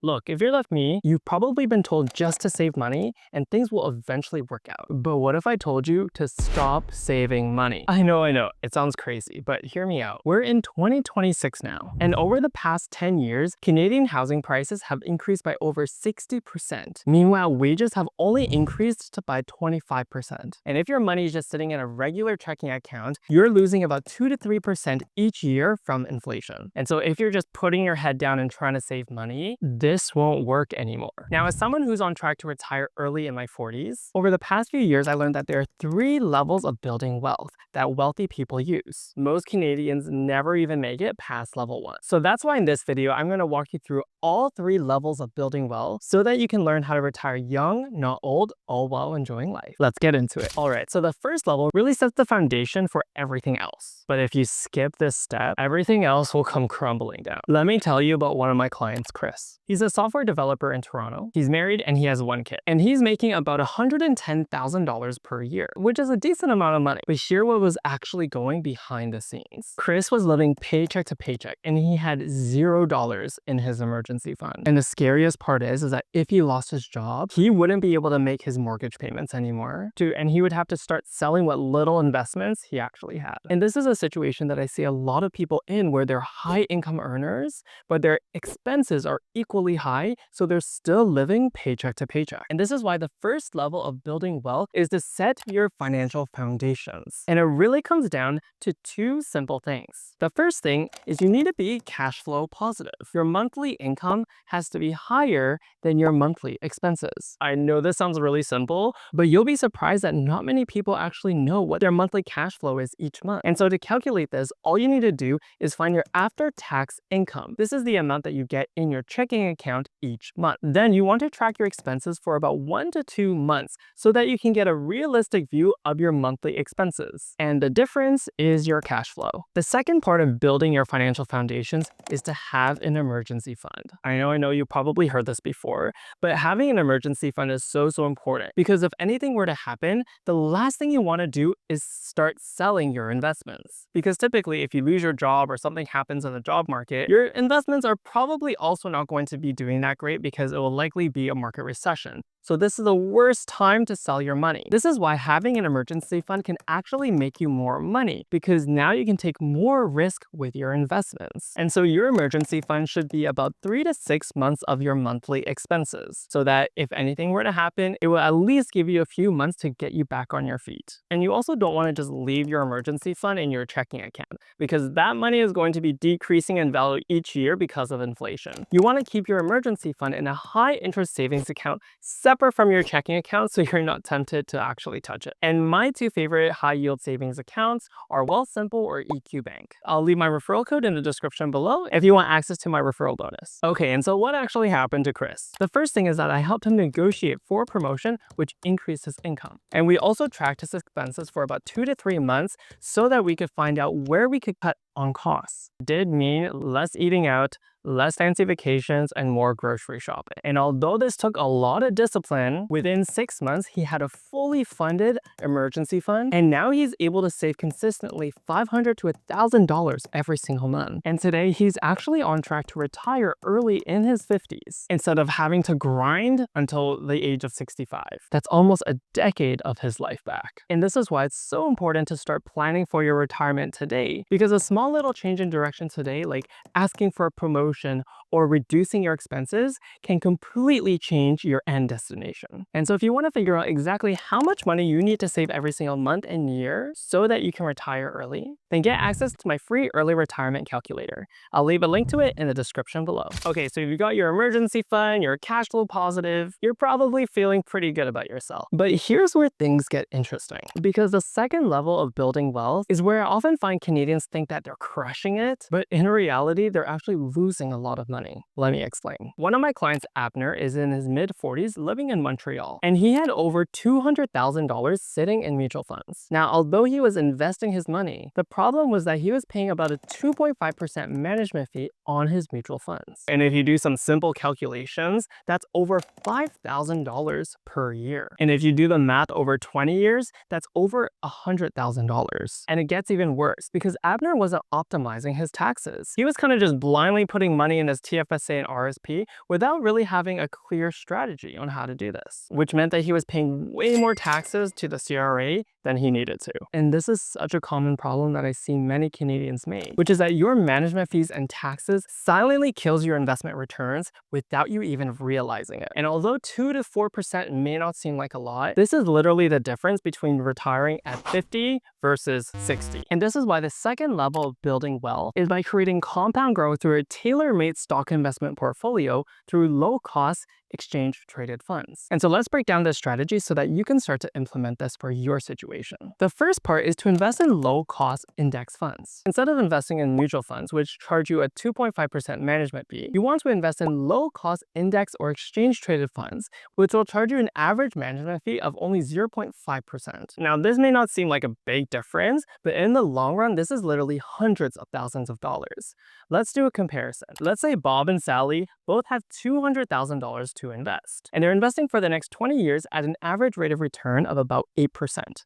Look, if you're like me, you've probably been told just to save money and things will eventually work out. But what if I told you to stop saving money? I know, it sounds crazy, but hear me out. We're in 2026 now, and over the past 10 years, Canadian housing prices have increased by over 60%. Meanwhile, wages have only increased by 25%. And if your money is just sitting in a regular checking account, you're losing about 2 to 3% each year from inflation. And so if you're just putting your head down and trying to save money, this won't work anymore. Now, as someone who's on track to retire early in my 40s, over the past few years, I learned that there are 3 levels of building wealth that wealthy people use. Most Canadians never even make it past level 1. So that's why in this video, I'm going to walk you through all 3 levels of building wealth so that you can learn how to retire young, not old, all while enjoying life. Let's get into it. All right, so the first level really sets the foundation for everything else. But if you skip this step, everything else will come crumbling down. Let me tell you about one of my clients, Chris. He's a software developer in Toronto. He's married and he has 1 kid. And he's making about $110,000 per year, which is a decent amount of money. But hear what was actually going behind the scenes. Chris was living paycheck to paycheck and he had $0 in his emergency fund. And the scariest part is that if he lost his job, he wouldn't be able to make his mortgage payments anymore. And he would have to start selling what little investments he actually had. And this is a situation that I see a lot of people in where they're high income earners, but their expenses are equally high, so they're still living paycheck to paycheck. And this is why the first level of building wealth is to set your financial foundations. And it really comes down to 2 simple things. The first thing is you need to be cash flow positive. Your monthly income has to be higher than your monthly expenses. I know this sounds really simple, but you'll be surprised that not many people actually know what their monthly cash flow is each month. And so to calculate this, all you need to do is find your after-tax income. This is the amount that you get in your checking account each month. Then you want to track your expenses for about 1 to 2 months so that you can get a realistic view of your monthly expenses. And the difference is your cash flow. The second part of building your financial foundations is to have an emergency fund. I know you probably heard this before, but having an emergency fund is so important because if anything were to happen, the last thing you want to do is start selling your investments. Because typically if you lose your job or something happens in the job market, your investments are probably also not going to be doing that great because it will likely be a market recession. So this is the worst time to sell your money. This is why having an emergency fund can actually make you more money because now you can take more risk with your investments. And so your emergency fund should be about 3 to 6 months of your monthly expenses so that if anything were to happen, it will at least give you a few months to get you back on your feet. And you also don't want to just leave your emergency fund in your checking account because that money is going to be decreasing in value each year because of inflation. You want to keep your emergency fund in a high interest savings account separate from your checking account so you're not tempted to actually touch it. And my 2 favorite high yield savings accounts are Wealthsimple or EQ Bank. I'll leave my referral code in the description below if you want access to my referral bonus. Okay, and so what actually happened to Chris? The first thing is that I helped him negotiate for a promotion which increased his income. And we also tracked his expenses for about 2 to 3 months so that we could find out where we could cut on costs. It did mean less eating out, less fancy vacations, and more grocery shopping. And although this took a lot of discipline, within 6 months, he had a fully funded emergency fund, and now he's able to save consistently $500 to $1,000 every single month. And today, he's actually on track to retire early in his 50s, instead of having to grind until the age of 65. That's almost a decade of his life back. And this is why it's so important to start planning for your retirement today, because a small little change in direction today, like asking for a promotion or reducing your expenses, can completely change your end destination. And so if you want to figure out exactly how much money you need to save every single month and year so that you can retire early, then get access to my free early retirement calculator. I'll leave a link to it in the description below. Okay, so you've got your emergency fund, you're cash flow positive, you're probably feeling pretty good about yourself. But here's where things get interesting, because the second level of building wealth is where I often find Canadians think that they're crushing it, but in reality, they're actually losing a lot of money. Let me explain. One of my clients, Abner, is in his mid-40s living in Montreal, and he had over $200,000 sitting in mutual funds. Now, although he was investing his money, the problem was that he was paying about a 2.5% management fee on his mutual funds. And if you do some simple calculations, that's over $5,000 per year. And if you do the math over 20 years, that's over $100,000. And it gets even worse because Abner wasn't to optimizing his taxes. He was kind of just blindly putting money in his TFSA and RSP without really having a clear strategy on how to do this, which meant that he was paying way more taxes to the CRA than he needed to. And this is such a common problem that I see many Canadians make, which is that your management fees and taxes silently kills your investment returns without you even realizing it. And although 2 to 4% may not seem like a lot, this is literally the difference between retiring at 50 versus 60. And this is why the second level of building wealth is by creating compound growth through a tailor-made stock investment portfolio through low-cost exchange-traded funds. And so let's break down this strategy so that you can start to implement this for your situation. The first part is to invest in low-cost index funds. Instead of investing in mutual funds, which charge you a 2.5% management fee, you want to invest in low-cost index or exchange-traded funds, which will charge you an average management fee of only 0.5%. Now, this may not seem like a big difference, but in the long run, this is literally hundreds of thousands of dollars. Let's do a comparison. Let's say Bob and Sally both have $200,000 to invest, and they're investing for the next 20 years at an average rate of return of about 8%.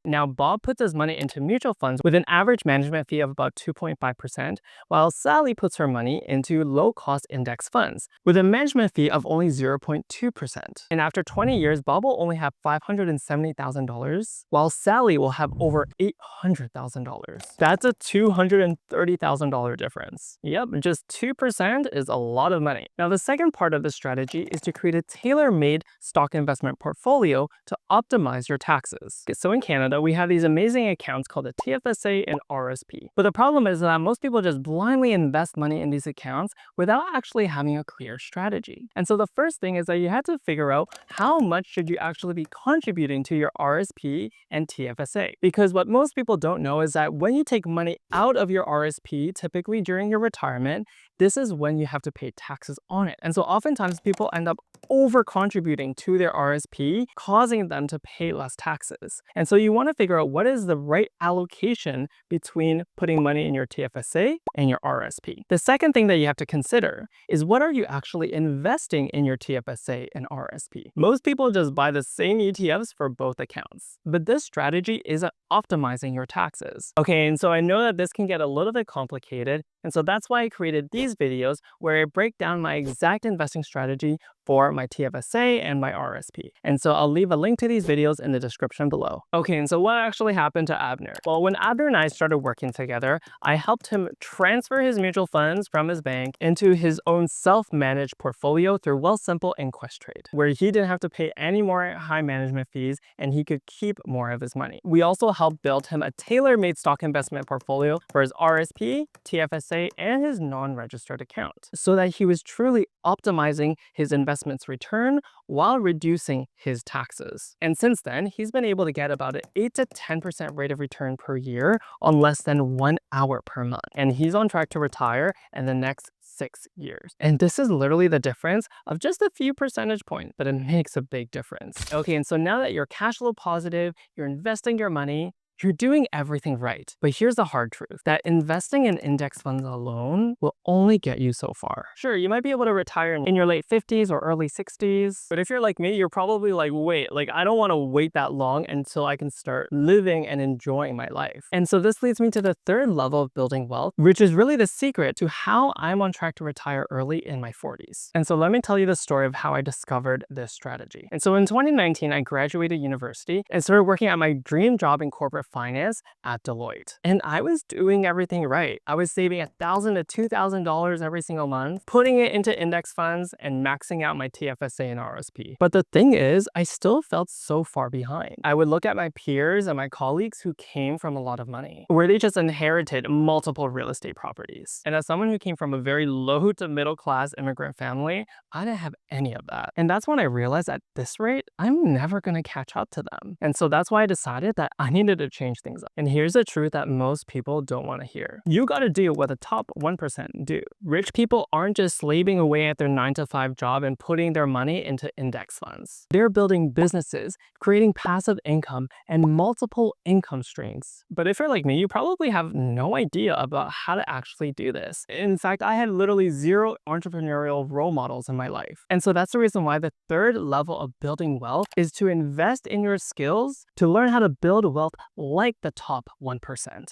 Now, Bob puts his money into mutual funds with an average management fee of about 2.5%, while Sally puts her money into low-cost index funds with a management fee of only 0.2%. And after 20 years, Bob will only have $570,000, while Sally will have over $800,000. That's a $230,000 difference. Yep, just 2% is a lot of money. Now, the second part of the strategy is to create a tailor-made stock investment portfolio to optimize your taxes. So in Canada, we have these amazing accounts called the TFSA and RRSP. But the problem is that most people just blindly invest money in these accounts without actually having a clear strategy. And so the first thing is that you have to figure out how much should you actually be contributing to your RSP and TFSA. Because what most people don't know is that when you take money out of your RSP, typically during your retirement, this is when you have to pay taxes on it. And so oftentimes people end up over contributing to their RSP, causing them to pay less taxes. And so you want to figure out what is the right allocation between putting money in your TFSA and your RSP. The second thing that you have to consider is what are you actually investing in your TFSA and RSP? Most people just buy the same ETFs for both accounts, but this strategy is optimizing your taxes. Okay, and so I know that this can get a little bit complicated, and so that's why I created these videos where I break down my exact investing strategy for my TFSA and my RSP. And so I'll leave a link to these videos in the description below. Okay, and so what actually happened to Abner? Well, when Abner and I started working together, I helped him transfer his mutual funds from his bank into his own self-managed portfolio through Wealthsimple and Questrade, where he didn't have to pay any more high management fees and he could keep more of his money. We also helped build him a tailor-made stock investment portfolio for his RSP, TFSA, and his non-registered account, so that he was truly optimizing his investments return while reducing his taxes. And since then, he's been able to get about an 8 to 10% rate of return per year on less than 1 hour per month. And he's on track to retire in the next 6 years. And this is literally the difference of just a few percentage points, but it makes a big difference. Okay, and so now that you're cash flow positive, you're investing your money, you're doing everything right. But here's the hard truth, that investing in index funds alone will only get you so far. Sure, you might be able to retire in your late 50s or early 60s, but if you're like me, you're probably like, wait, like I don't want to wait that long until I can start living and enjoying my life. And so this leads me to the third level of building wealth, which is really the secret to how I'm on track to retire early in my 40s. And so let me tell you the story of how I discovered this strategy. And so in 2019, I graduated university and started working at my dream job in corporate finance at Deloitte. And I was doing everything right. I was saving $1,000 to $2,000 every single month, putting it into index funds and maxing out my TFSA and RSP. But the thing is, I still felt so far behind. I would look at my peers and my colleagues who came from a lot of money, where they just inherited multiple real estate properties. And as someone who came from a very low to middle class immigrant family, I didn't have any of that. And that's when I realized at this rate, I'm never going to catch up to them. And so that's why I decided that I needed to change things up. And here's the truth that most people don't want to hear. You got to do what the top 1% do. Rich people aren't just slaving away at their 9-to-5 job and putting their money into index funds. They're building businesses, creating passive income, and multiple income streams. But if you're like me, you probably have no idea about how to actually do this. In fact, I had literally zero entrepreneurial role models in my life. And so that's the reason why the third level of building wealth is to invest in your skills to learn how to build wealth like the top 1%.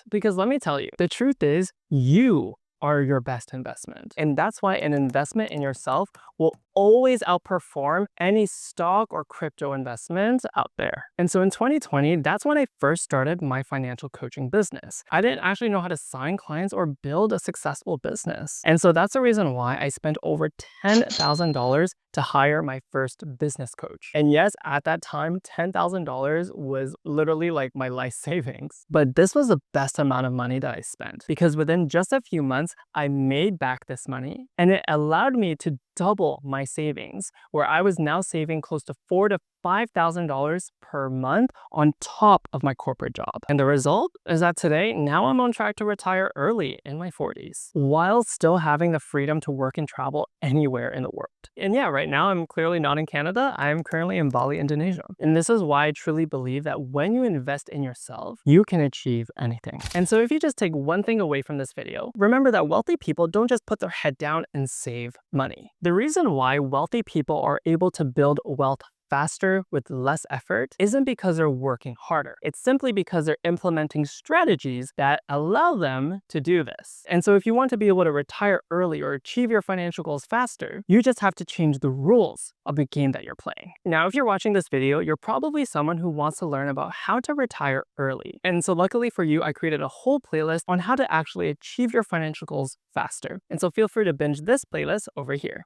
Because let me tell you, the truth is you are your best investment. And that's why an investment in yourself will always outperform any stock or crypto investments out there. And so in 2020, that's when I first started my financial coaching business. I didn't actually know how to sign clients or build a successful business. And so that's the reason why I spent over $10,000 to hire my first business coach. And yes, at that time, $10,000 was literally like my life savings. But this was the best amount of money that I spent because within just a few months, I made back this money and it allowed me to double my savings, where I was now saving close to $4,000 to $5,000 per month on top of my corporate job. And the result is that today, now I'm on track to retire early in my 40s, while still having the freedom to work and travel anywhere in the world. And yeah, right now I'm clearly not in Canada. I'm currently in Bali, Indonesia. And this is why I truly believe that when you invest in yourself, you can achieve anything. And so if you just take one thing away from this video, remember that wealthy people don't just put their head down and save money. The reason why wealthy people are able to build wealth faster with less effort isn't because they're working harder. It's simply because they're implementing strategies that allow them to do this. And so if you want to be able to retire early or achieve your financial goals faster, you just have to change the rules of the game that you're playing. Now, if you're watching this video, you're probably someone who wants to learn about how to retire early. And so luckily for you, I created a whole playlist on how to actually achieve your financial goals faster. And so feel free to binge this playlist over here.